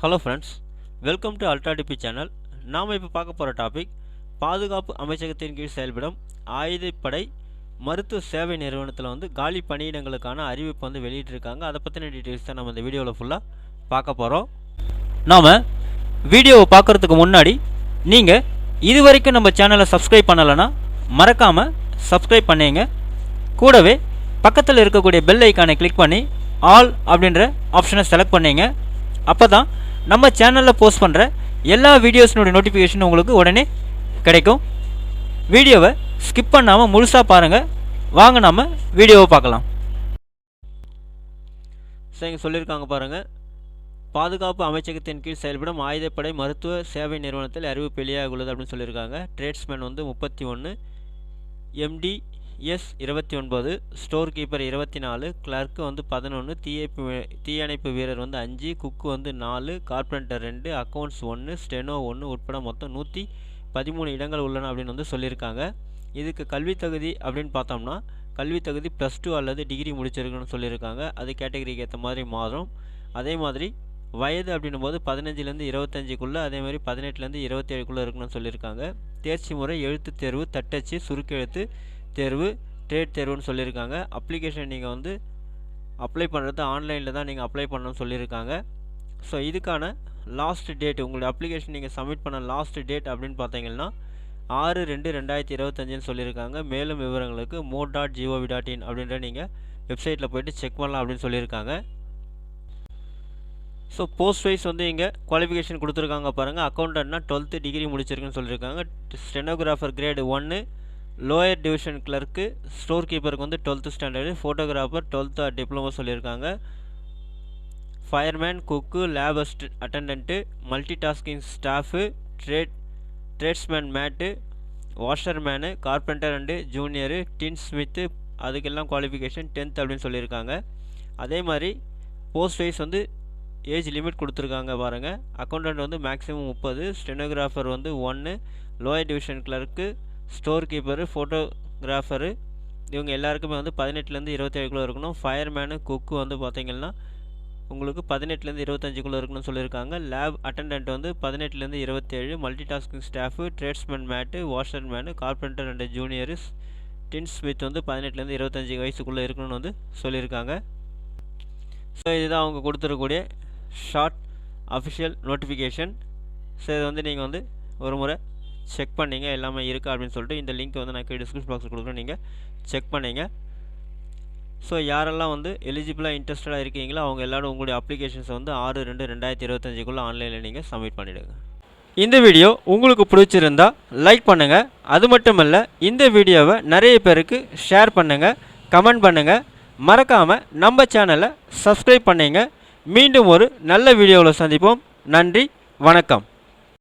Hello friends, welcome to Ultra DP channel. நாம் இப்போ பார்க்க போகிற டாபிக் பாதுகாப்பு அமைச்சகத்தின் கீழ் செயல்படும் ஆயுதப்படை மருத்துவ சேவை நிறுவனத்தில் காலி பணியிடங்களுக்கான அறிவிப்பு வெளியிட்டிருக்காங்க. அதை பற்றின டீட்டெயில்ஸ் தான் நம்ம இந்த வீடியோவில் ஃபுல்லாக பார்க்க போகிறோம். நாம் வீடியோவை பார்க்குறதுக்கு முன்னாடி நீங்கள் இது வரைக்கும் நம்ம சேனலை சப்ஸ்கிரைப் பண்ணலைன்னா மறக்காமல் சப்ஸ்கிரைப் பண்ணிங்க. கூடவே பக்கத்தில் இருக்கக்கூடிய பெல் ஐக்கானை கிளிக் பண்ணி ஆல் அப்படின்ற ஆப்ஷனை செலக்ட் பண்ணிங்க. அப்போ தான் நம்ம சேனலில் போஸ்ட் பண்ணுற எல்லா வீடியோஸினுடைய நோட்டிஃபிகேஷன் உங்களுக்கு உடனே கிடைக்கும். வீடியோவை ஸ்கிப் பண்ணாமல் முழுசாக பாருங்கள். வாங்க நம்ம வீடியோவை பார்க்கலாம். இங்கே சொல்லியிருக்காங்க பாருங்கள். பாதுகாப்பு அமைச்சகத்தின் கீழ் செயல்படும் ஆயுதப்படை மருத்துவ சேவை நிறுவனத்தில் அறிவிப்பு வெளியாக உள்ளது அப்படின்னு சொல்லியிருக்காங்க. Tradesman 31, MDS 29, store keeper 24, clerk 11, தீயணைப்பு வீரர் 5, குக்கு 4, கார்பெண்டர் 2, அக்கௌண்ட்ஸ் 1, ஸ்டெனோ 1 உட்பட மொத்தம் 113 இடங்கள் உள்ளன அப்படின்னு சொல்லியிருக்காங்க. இதுக்கு கல்வி தகுதி அப்படின்னு பார்த்தோம்னா கல்வி தகுதி +2 அல்லது டிகிரி முடிச்சிருக்குன்னு சொல்லியிருக்காங்க. அது கேட்டகரிக்கு ஏற்ற மாதிரி மாறும். அதே மாதிரி வயது அப்படின்னும்போது 15லேருந்து 25க்குள்ளே, அதேமாதிரி 18லேருந்து 27க்குள்ளே இருக்குன்னு சொல்லியிருக்காங்க. தேர்ச்சி முறை எழுத்து தேர்வு, தட்டச்சு, சுருக்கெழுத்து தேர்வு, ட்ரேட் தேர்வுன்னு சொல்லியிருக்காங்க. அப்ளிகேஷன் நீங்கள் அப்ளை பண்ணுறது ஆன்லைனில் தான் நீங்கள் அப்ளை பண்ணணும்னு சொல்லியிருக்காங்க. ஸோ இதுக்கான லாஸ்ட் டேட், உங்களுடைய அப்ளிகேஷன் நீங்கள் சப்மிட் பண்ண லாஸ்ட் டேட் அப்படின்னு பார்த்தீங்கன்னா 6/2/2025ன்னு சொல்லியிருக்காங்க. மேலும் விவரங்களுக்கு mode.gov.in அப்படின்ற நீங்கள் வெப்சைட்டில் போய்ட்டு செக் பண்ணலாம் அப்படின்னு சொல்லியிருக்காங்க. ஸோ போஸ்ட் வைஸ் இங்கே குவாலிஃபிகேஷன் கொடுத்துருக்காங்க பாருங்கள். அக்கௌண்டன்ட்னா 12th டிகிரி முடிச்சிருக்குன்னு சொல்லியிருக்காங்க. Stenographer grade 1, lower division clerk, store கீப்பருக்கு 12th standard, photographer 12th diploma சொல்லியிருக்காங்க. Fireman, cook, lab attendant, multi tasking staff, tradesman mate, washerman, carpenter and junior, tin smith, அதுக்கெல்லாம் qualification 10th அப்படின்னு சொல்லியிருக்காங்க. அதே மாதிரி போஸ்ட் வைஸ் ஏஜ் லிமிட் கொடுத்துருக்காங்க பாருங்கள். Accountant maximum 30, stenographer 1, lower division clerk, store keeper, photographer, இவங்க எல்லாருக்குமே 18லேருந்து 27க்குள்ளே இருக்கணும். ஃபயர்மேனு, குக்கு பார்த்திங்கன்னா உங்களுக்கு 18லேருந்து 25க்குள்ளே இருக்கணும்னு சொல்லியிருக்காங்க. லேப் அட்டண்டன்ட் 18லேருந்து 27, multi tasking staff, tradesman mate, washerman, carpenter and juniors, tin smith 18லேருந்து 25 வயசுக்குள்ளே இருக்கணும்னு சொல்லியிருக்காங்க. ஸோ இதுதான் அவங்க கொடுத்துருக்கக்கூடிய ஷார்ட் அஃபிஷியல் நோட்டிஃபிகேஷன். ஸோ இதை நீங்கள் ஒரு முறை செக் பண்ணிங்க எல்லாமே இருக்கா அப்படின்னு சொல்லிட்டு. இந்த லிங்க் நான் டிஸ்கிரிப்ஷன் பாக்ஸில் கொடுக்குறேன், நீங்கள் செக் பண்ணிங்க. ஸோ யாரெல்லாம் எலிஜிபிளாக இன்ட்ரெஸ்டடாக இருக்கீங்களோ அவங்க எல்லோரும் உங்களுடைய அப்ளிகேஷன்ஸை 6/2/2025க்குள்ளே ஆன்லைனில் நீங்கள் சப்மிட் பண்ணிவிடுங்க. இந்த வீடியோ உங்களுக்கு பிடிச்சிருந்தா லைக் பண்ணுங்கள். அது மட்டும் இல்லை, இந்த வீடியோவை நிறைய பேருக்கு ஷேர் பண்ணுங்கள், கமெண்ட் பண்ணுங்கள். மறக்காமல் நம்ம சேனலை சப்ஸ்கிரைப் பண்ணிங்க. மீண்டும் ஒரு நல்ல வீடியோவில் சந்திப்போம். நன்றி, வணக்கம்.